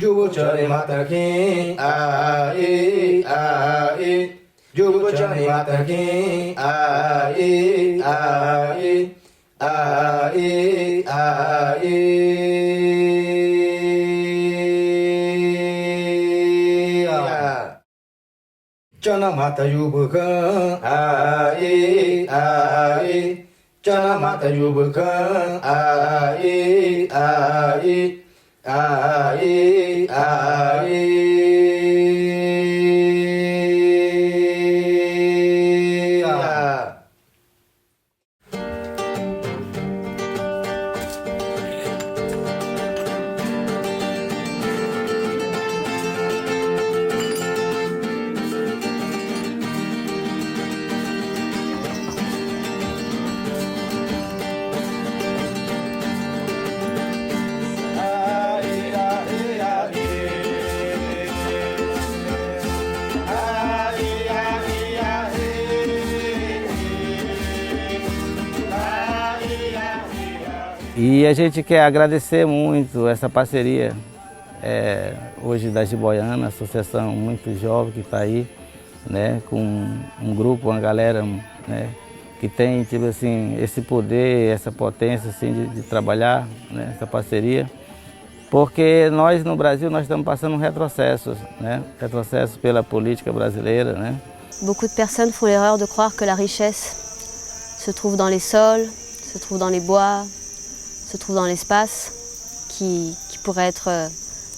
Jubuchari Mataki, ae, ae. Jubuchari Mataki, ae, ae. Ae, ae. Chana Mata Yubuka, ae, ae. Chana Mata Yubuka, ae, ae. Ae, ae. E a gente quer agradecer muito essa parceria hoje da Jiboiana, associação muito jovem que está aí, né, com um grupo, uma galera, né, que tem tipo assim, esse poder, essa potência assim, de trabalhar, né, essa parceria. Porque nós no Brasil nós estamos passando um retrocesso, né, retrocesso pela política brasileira, né. Beaucoup de personnes font l'erreur de croire que la richesse se trouve dans les sols, se trouve dans les bois, se trouve dans l'espace, qui pourrait être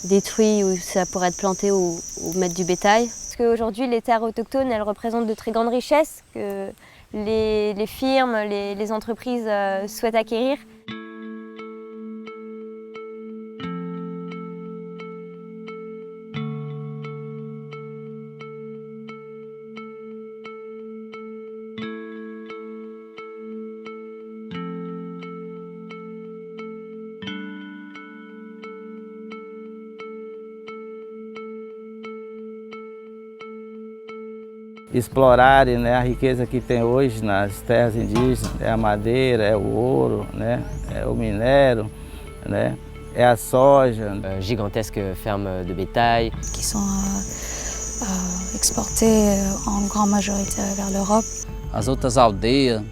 détruit ou ça pourrait être planté ou mettre du bétail. Parce qu'aujourd'hui, les terres autochtones, elles représentent de très grandes richesses que les firmes, les entreprises souhaitent acquérir. Explorarem, né, a riqueza que tem hoje nas terras indígenas, é a madeira, é o ouro, né, é o minério, né, é a soja. Gigantesques fermes de bétail. Qui sont exportées en grande majorité vers l'Europe. As outras aldeias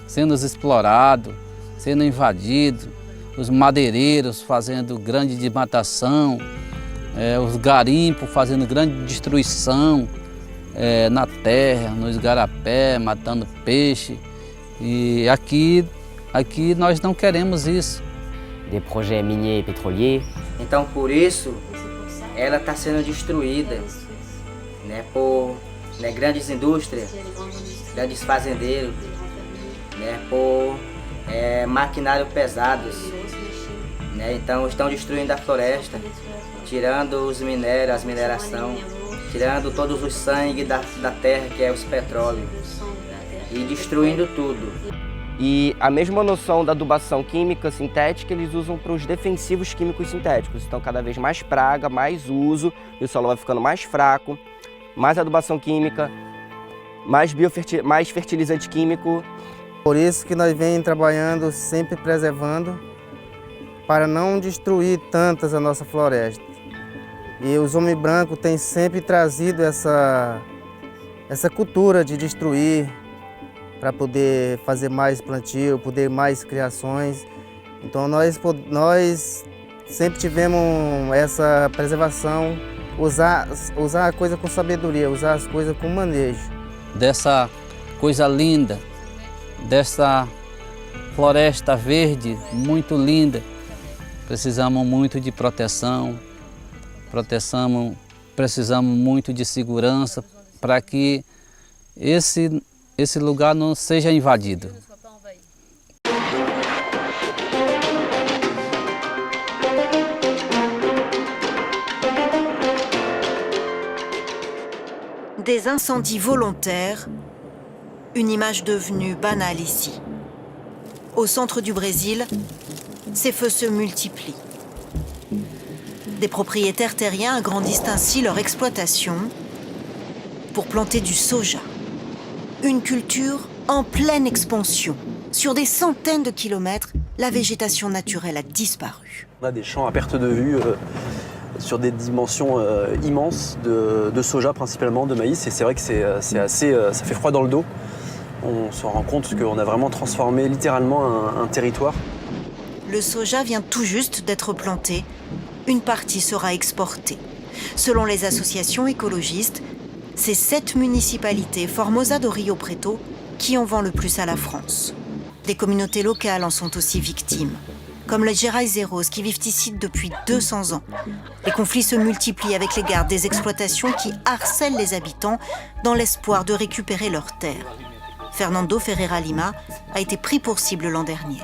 sendo exploradas, sendo invadidas, os madeireiros fazendo grande desmatação, os garimpos fazendo grande destruição. Na terra, no igarapé, matando peixe. E aqui nós não queremos isso. Des projets miniers et pétroliers. Então por isso ela está sendo destruída, né, por grandes indústrias, grandes fazendeiros, né, por maquinários pesados, né, então estão destruindo a floresta, tirando os minérios, as mineração, tirando todos os sangues da terra, que é os petróleos, e destruindo tudo. E a mesma noção da adubação química sintética eles usam para os defensivos químicos sintéticos. Então, cada vez mais praga, mais uso, e o solo vai ficando mais fraco, mais adubação química, mais fertilizante químico. Por isso que nós vem trabalhando, sempre preservando, para não destruir tantas a nossa floresta. E os homens brancos têm sempre trazido essa cultura de destruir para poder fazer mais plantio, poder mais criações. Então nós sempre tivemos essa preservação, usar a coisa com sabedoria, usar as coisas com manejo. Dessa coisa linda, dessa floresta verde muito linda, precisamos muito de proteção. Precisamos muito de segurança para que esse lugar não seja invadido. Des incendies volontaires, une image devenue banale ici. Au centre du Brésil, ces feux se multiplient. Des propriétaires terriens agrandissent ainsi leur exploitation pour planter du soja. Une culture en pleine expansion. Sur des centaines de kilomètres, la végétation naturelle a disparu. On a des champs à perte de vue sur des dimensions immenses de soja principalement, de maïs, et c'est vrai que c'est assez, ça fait froid dans le dos. On se rend compte qu'on a vraiment transformé littéralement un territoire. Le soja vient tout juste d'être planté. Une partie sera exportée. Selon les associations écologistes, c'est 7 municipalités, Formosa do Rio Preto, qui en vend le plus à la France. Des communautés locales en sont aussi victimes, comme les Gerais-Zeros qui vivent ici depuis 200 ans. Les conflits se multiplient avec les gardes des exploitations qui harcèlent les habitants dans l'espoir de récupérer leurs terres. Fernando Ferreira Lima a été pris pour cible l'an dernier.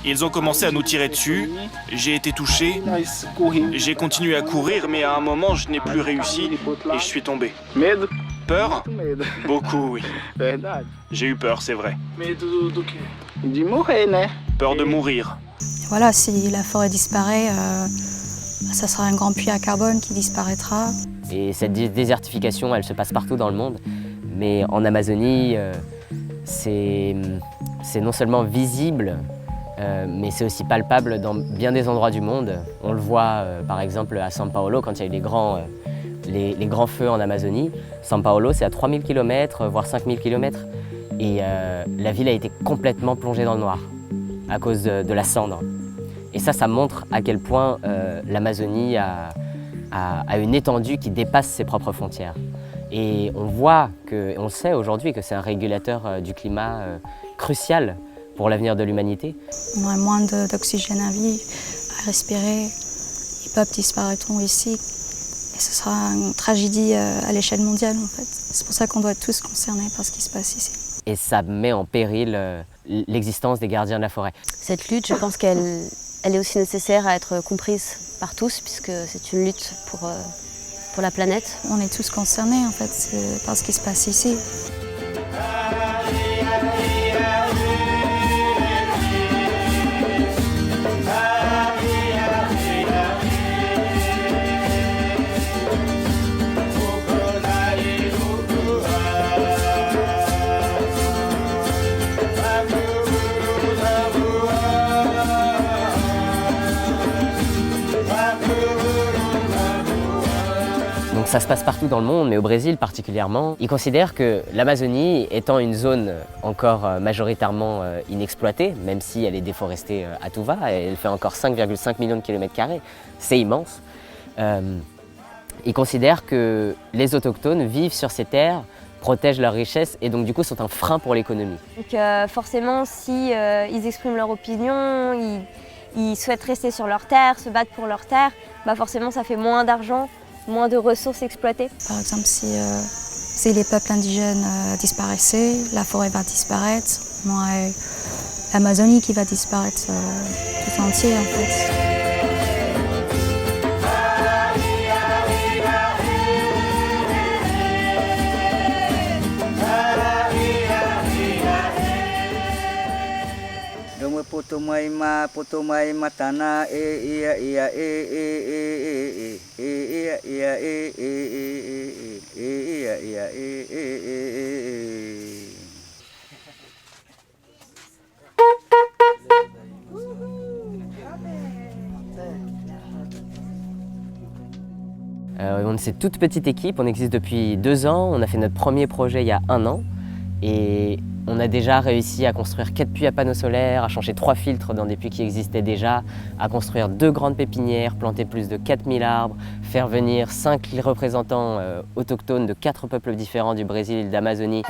Ils ont commencé à nous tirer dessus, j'ai été touché, j'ai continué à courir, mais à un moment je n'ai plus réussi et je suis tombé. Peur? Beaucoup, oui. J'ai eu peur, c'est vrai. Peur de mourir. Voilà, si la forêt disparaît, ça sera un grand puits à carbone qui disparaîtra. Et cette désertification, elle se passe partout dans le monde. Mais en Amazonie, c'est non seulement visible, mais c'est aussi palpable dans bien des endroits du monde. On le voit par exemple à São Paulo, quand il y a eu les grands feux en Amazonie. São Paulo, c'est à 3000 km, voire 5000 km. Et la ville a été complètement plongée dans le noir à cause de la cendre. Et ça montre à quel point l'Amazonie a une étendue qui dépasse ses propres frontières. Et on voit, on le sait aujourd'hui, que c'est un régulateur du climat crucial pour l'avenir de l'humanité. On aurait moins d'oxygène à vivre, à respirer. Les peuples disparaîtront ici. Et ce sera une tragédie à l'échelle mondiale, en fait. C'est pour ça qu'on doit être tous concernés par ce qui se passe ici. Et ça met en péril l'existence des gardiens de la forêt. Cette lutte, je pense qu'elle est aussi nécessaire à être comprise par tous, puisque c'est une lutte pour la planète. On est tous concernés en fait par ce qui se passe ici. Ça se passe partout dans le monde, mais au Brésil particulièrement. Ils considèrent que l'Amazonie, étant une zone encore majoritairement inexploitée, même si elle est déforestée à tout va, elle fait encore 5,5 millions de kilomètres carrés, c'est immense. Ils considèrent que les autochtones vivent sur ces terres, protègent leurs richesses et donc du coup sont un frein pour l'économie. Donc forcément, si ils expriment leur opinion, ils souhaitent rester sur leurs terres, se battre pour leurs terres, bah forcément ça fait moins d'argent, moins de ressources exploitées. Par exemple, si les peuples indigènes disparaissaient, la forêt va disparaître, on aurait l'Amazonie qui va disparaître tout entier en fait. Potomai matana ia On est cette toute petite équipe, on existe depuis 2 ans, on a fait notre premier projet il y a 1 an et on a déjà réussi à construire 4 puits à panneaux solaires, à changer 3 filtres dans des puits qui existaient déjà, à construire 2 grandes pépinières, planter plus de 4000 arbres, faire venir 5 représentants autochtones de 4 peuples différents du Brésil et d'Amazonie.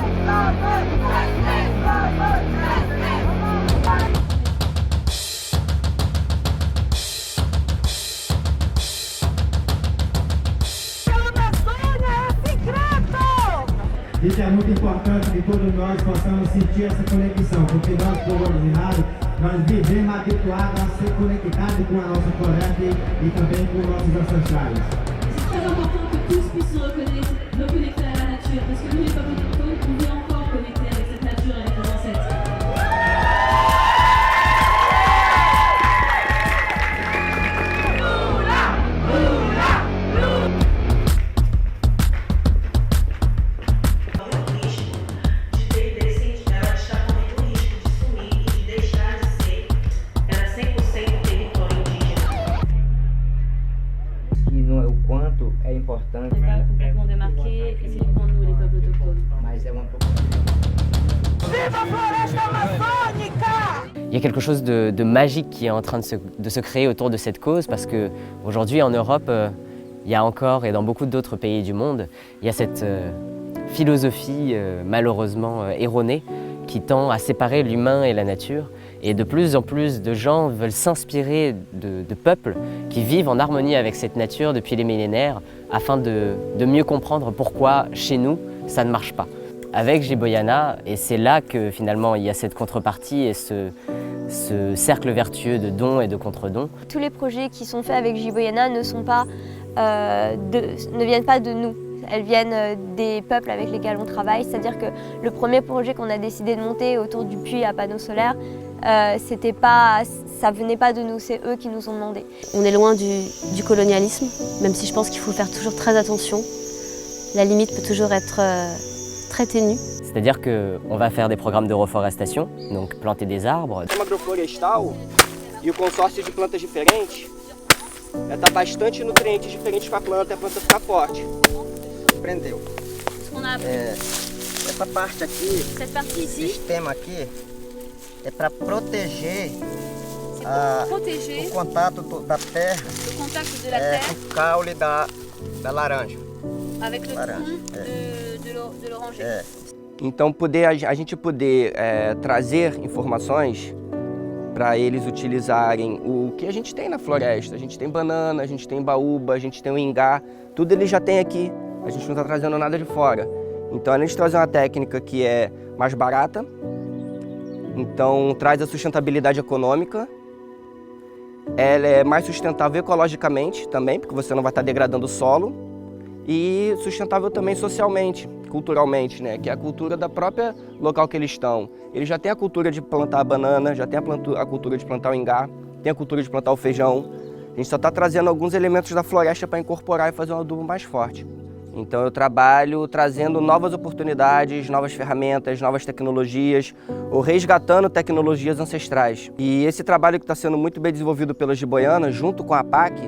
Isso é muito importante que todos nós possamos sentir essa conexão, porque nós, povo originário, nós vivemos habituados a ser conectados com a nossa floresta e também com nossos ancestrais. C'est très important que tous puissent se reconnecter à la nature, parce que nous, les peuples autochtones, on est encore connectés avec cette nature, avec nos ancêtres. Il y a quelque chose de magique qui est en train de se créer autour de cette cause parce qu'aujourd'hui en Europe, il y a encore, et dans beaucoup d'autres pays du monde, il y a cette philosophie malheureusement erronée qui tend à séparer l'humain et la nature. Et de plus en plus de gens veulent s'inspirer de peuples qui vivent en harmonie avec cette nature depuis les millénaires afin de mieux comprendre pourquoi chez nous ça ne marche pas. Avec Jiboyana, et c'est là que finalement il y a cette contrepartie et ce cercle vertueux de dons et de contre-dons. Tous les projets qui sont faits avec Jiboyana ne viennent pas de nous. Elles viennent des peuples avec lesquels on travaille, c'est-à-dire que le premier projet qu'on a décidé de monter autour du puits à panneaux solaires, ça venait pas de nous, c'est eux qui nous ont demandé. On est loin du colonialisme, même si je pense qu'il faut faire toujours très attention. La limite peut toujours être très ténue. C'est-à-dire qu'on va faire des programmes de reforestation, donc planter des arbres. O agroflorestal e o consórcio de plantas diferentes dá bastante nutrientes diferentes para a planta ficar forte. Prendeu. Essa parte aqui, esse sistema aqui, é para proteger, o contato da terra, com o caule da laranja. Avec le tronc de l'oranger. Então a gente poder trazer informações para eles utilizarem o que a gente tem na floresta. A gente tem banana, a gente tem baúba, a gente tem o ingá, tudo eles já tem aqui. A gente não está trazendo nada de fora. Então, além de trazer uma técnica que é mais barata, então traz a sustentabilidade econômica, ela é mais sustentável ecologicamente também, porque você não vai estar degradando o solo, e sustentável também socialmente, culturalmente, né? Que é a cultura da própria local que eles estão. Eles já têm a cultura de plantar a banana, já tem a cultura de plantar o ingá, tem a cultura de plantar o feijão. A gente só está trazendo alguns elementos da floresta para incorporar e fazer um adubo mais forte. Então eu trabalho trazendo novas oportunidades, novas ferramentas, novas tecnologias, ou resgatando tecnologias ancestrais. E esse trabalho que está sendo muito bem desenvolvido pela Jiboyana, junto com a APAC,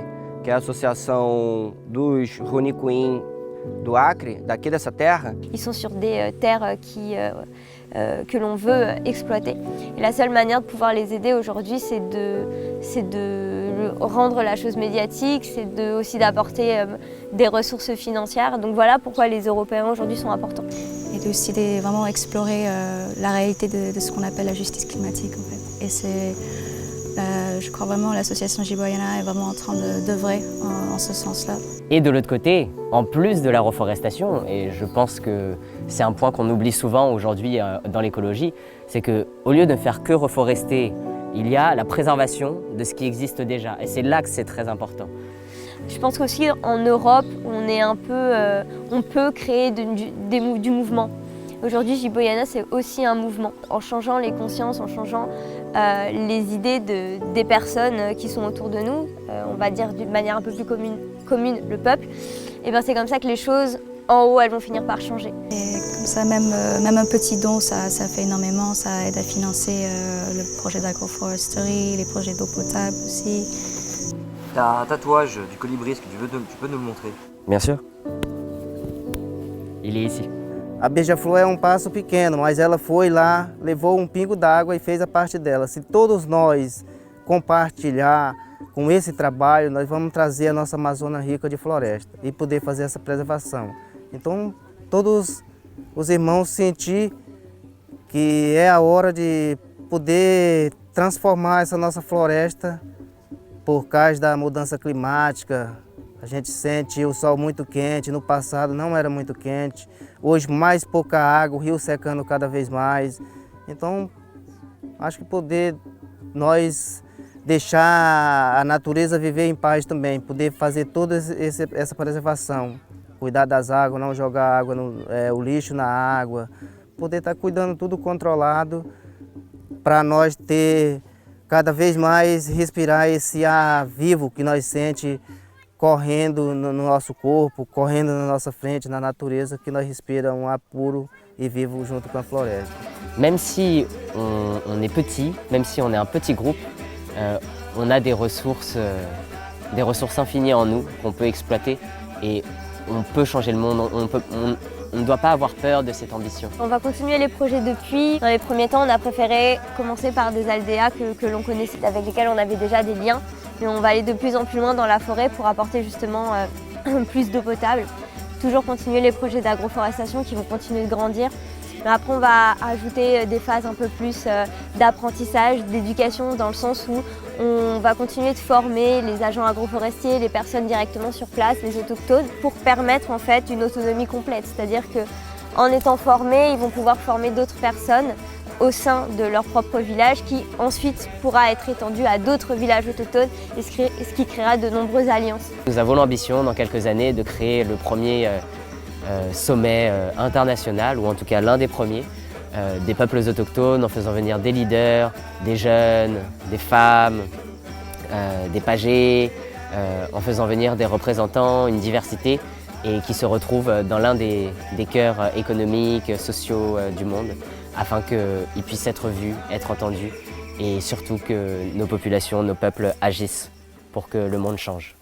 que é a Associação dos Runicuim do Acre, daqui dessa terra. Ils sont sur des terres que l'on veut exploiter. Et la seule manière de pouvoir les aider aujourd'hui, c'est de rendre la chose médiatique, c'est aussi d'apporter des ressources financières. Donc voilà pourquoi les Européens aujourd'hui sont importants. Et aussi vraiment explorer la réalité de ce qu'on appelle la justice climatique en fait. Et je crois vraiment l'association Jiboyana est vraiment en train d'œuvrer en ce sens-là. Et de l'autre côté, en plus de la reforestation, et je pense que c'est un point qu'on oublie souvent aujourd'hui dans l'écologie, c'est qu'au lieu de ne faire que reforester, il y a la préservation de ce qui existe déjà. Et c'est là que c'est très important. Je pense qu'aussi en Europe, on peut créer du mouvement. Aujourd'hui, Jiboyana, c'est aussi un mouvement. En changeant les consciences, en changeant les idées des personnes qui sont autour de nous, on va dire d'une manière un peu plus commune le peuple, et bien c'est comme ça que les choses en haut, elles vont finir par changer. Et comme ça, même un petit don, ça fait énormément, ça aide à financer le projet d'agroforesterie, les projets d'eau potable aussi. T'as un tatouage du colibri, est-ce que tu peux nous le montrer? Bien sûr. Il est ici. A beija-flor é um passo pequeno, mas ela foi lá, levou um pingo d'água e fez a parte dela. Se todos nós compartilhar com esse trabalho, nós vamos trazer a nossa Amazônia rica de floresta e poder fazer essa preservação. Então, todos os irmãos sentir que é a hora de poder transformar essa nossa floresta por causa da mudança climática. A gente sente o sol muito quente, no passado não era muito quente. Hoje mais pouca água, o rio secando cada vez mais. Então, acho que poder nós deixar a natureza viver em paz também, poder fazer toda essa preservação, cuidar das águas, não jogar água o lixo na água, poder estar cuidando tudo controlado para nós ter cada vez mais respirar esse ar vivo que nós sentimos correndo no nosso corpo, correndo na nossa frente, na natureza, que nós respiramos um ar puro et vivre junto com a floresta. Même si on est petit, même si on est un petit groupe, on a des ressources infinies en nous qu'on peut exploiter et on peut changer le monde. on ne doit pas avoir peur de cette ambition. On va continuer les projets depuis. Dans les premiers temps, on a préféré commencer par des aldéas que l'on connaissait, avec lesquels on avait déjà des liens. Mais on va aller de plus en plus loin dans la forêt pour apporter justement plus d'eau potable. Toujours continuer les projets d'agroforestation qui vont continuer de grandir. Mais après, on va ajouter des phases un peu plus d'apprentissage, d'éducation, dans le sens où on va continuer de former les agents agroforestiers, les personnes directement sur place, les autochtones, pour permettre en fait une autonomie complète. C'est-à-dire qu'en étant formés, ils vont pouvoir former d'autres personnes au sein de leur propre village qui ensuite pourra être étendu à d'autres villages autochtones et ce qui créera de nombreuses alliances. Nous avons l'ambition dans quelques années de créer le premier sommet international, ou en tout cas l'un des premiers, des peuples autochtones en faisant venir des leaders, des jeunes, des femmes, des pagés, en faisant venir des représentants, une diversité et qui se retrouvent dans l'un des cœurs économiques, sociaux du monde, afin qu'ils puissent être vus, être entendus et surtout que nos populations, nos peuples agissent pour que le monde change.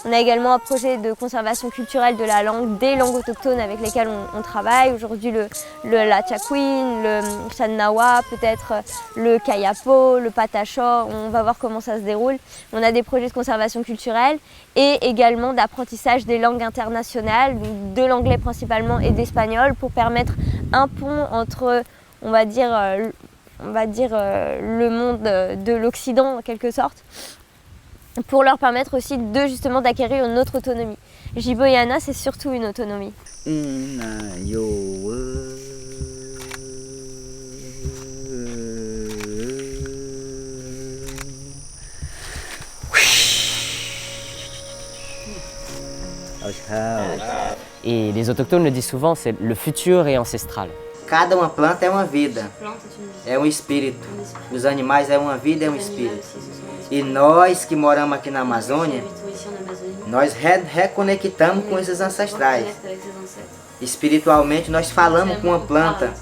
On a également un projet de conservation culturelle de la langue, des langues autochtones avec lesquelles on travaille. Aujourd'hui, la Tchakwin, le Channawa, peut-être le Kayapo, le Patacho. On va voir comment ça se déroule. On a des projets de conservation culturelle et également d'apprentissage des langues internationales, de l'anglais principalement et d'espagnol, pour permettre un pont entre, on va dire le monde de l'Occident en quelque sorte, pour leur permettre aussi justement d'acquérir une autre autonomie. Jiboyana, c'est surtout une autonomie. Et les autochtones le disent souvent, c'est le futur est ancestral. Cada uma planta é uma vida, é um espírito. Os animais é uma vida, é um espírito. E nós que moramos aqui na Amazônia, nós reconectamos com esses ancestrais. Espiritualmente, nós falamos com uma planta,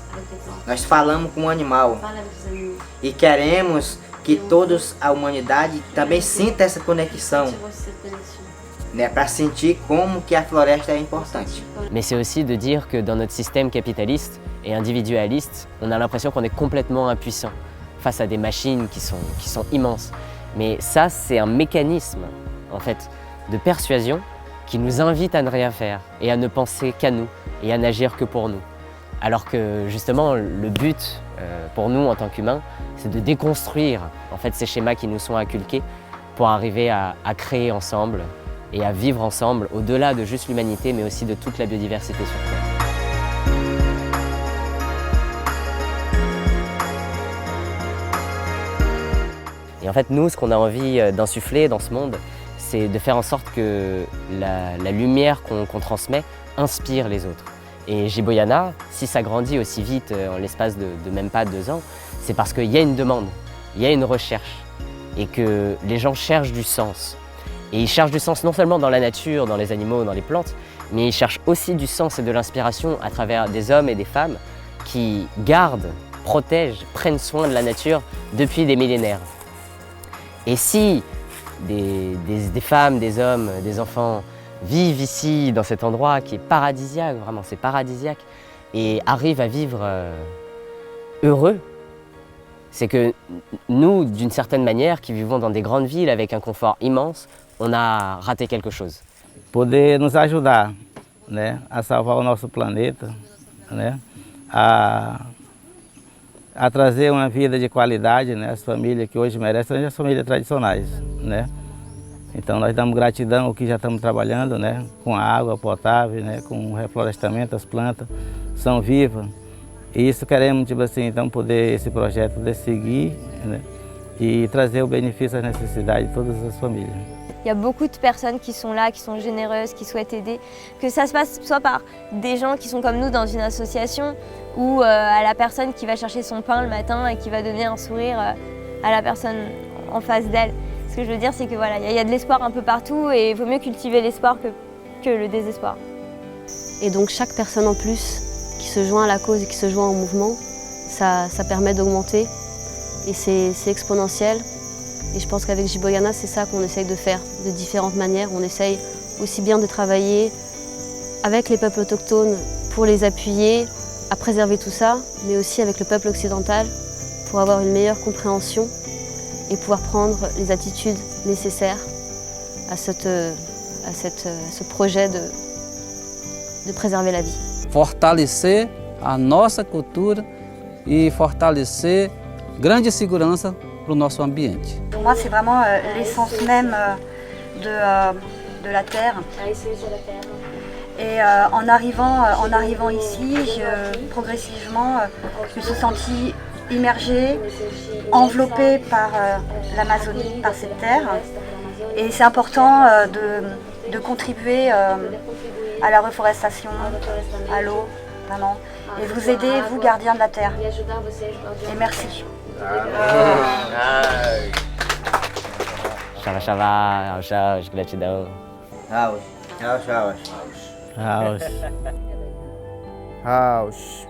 nós falamos com um animal. E queremos que todos, a humanidade, também sinta essa conexão, né, para sentir como que a floresta é importante. Mais c'est aussi de dire que dans notre système capitaliste et individualiste, on a l'impression qu'on est complètement impuissant face à des machines qui sont immenses. Mais ça, c'est un mécanisme, en fait, de persuasion qui nous invite à ne rien faire et à ne penser qu'à nous et à n'agir que pour nous. Alors que, justement, le but pour nous, en tant qu'humains, c'est de déconstruire, en fait, ces schémas qui nous sont inculqués pour arriver à créer ensemble et à vivre ensemble, au-delà de juste l'humanité, mais aussi de toute la biodiversité sur Terre. Et en fait, nous, ce qu'on a envie d'insuffler dans ce monde, c'est de faire en sorte que la lumière qu'on transmet inspire les autres. Et Jiboyana, si ça grandit aussi vite en l'espace de même pas 2 ans, c'est parce qu'il y a une demande, il y a une recherche, et que les gens cherchent du sens. Et ils cherchent du sens non seulement dans la nature, dans les animaux, dans les plantes, mais ils cherchent aussi du sens et de l'inspiration à travers des hommes et des femmes qui gardent, protègent, prennent soin de la nature depuis des millénaires. Et si des femmes, des hommes, des enfants vivent ici, dans cet endroit qui est paradisiaque, vraiment c'est paradisiaque, et arrivent à vivre heureux, c'est que nous, d'une certaine manière, qui vivons dans des grandes villes avec un confort immense, on a raté quelque chose. Poder nos ajudar, né, a salvar o nosso planeta, né, a trazer uma vida de qualidade, né, as famílias que hoje merecem são as famílias tradicionais, né. Então nós damos gratidão ao que já estamos trabalhando, né, com a água potável, né, com o reflorestamento, as plantas são vivas. E isso queremos, tipo assim, então poder esse projeto de seguir, né, et trazer o benefício às necessidades de todas as famílias. Il y a beaucoup de personnes qui sont là, qui sont généreuses, qui souhaitent aider. Que ça se passe soit par des gens qui sont comme nous dans une association ou à la personne qui va chercher son pain le matin et qui va donner un sourire à la personne en face d'elle. Ce que je veux dire, c'est que voilà, il y a de l'espoir un peu partout et il vaut mieux cultiver l'espoir que le désespoir. Et donc chaque personne en plus qui se joint à la cause et qui se joint au mouvement, ça permet d'augmenter et c'est exponentiel. Et je pense qu'avec Jiboyana, c'est ça qu'on essaye de faire de différentes manières. On essaye aussi bien de travailler avec les peuples autochtones pour les appuyer à préserver tout ça, mais aussi avec le peuple occidental pour avoir une meilleure compréhension et pouvoir prendre les attitudes nécessaires à ce projet de préserver la vie. Fortalecer a nossa cultura e fortalecer grande segurança para o nosso ambiente. Pour moi, c'est vraiment l'essence même de la terre. Et en arrivant ici, progressivement, je me suis sentie immergée, enveloppée par l'Amazonie, par cette terre. Et c'est important de contribuer à la reforestation, à l'eau, vraiment. Et vous aider, vous, gardiens de la terre. Et merci. Xava, Auxaus, gratidão. House. House. House.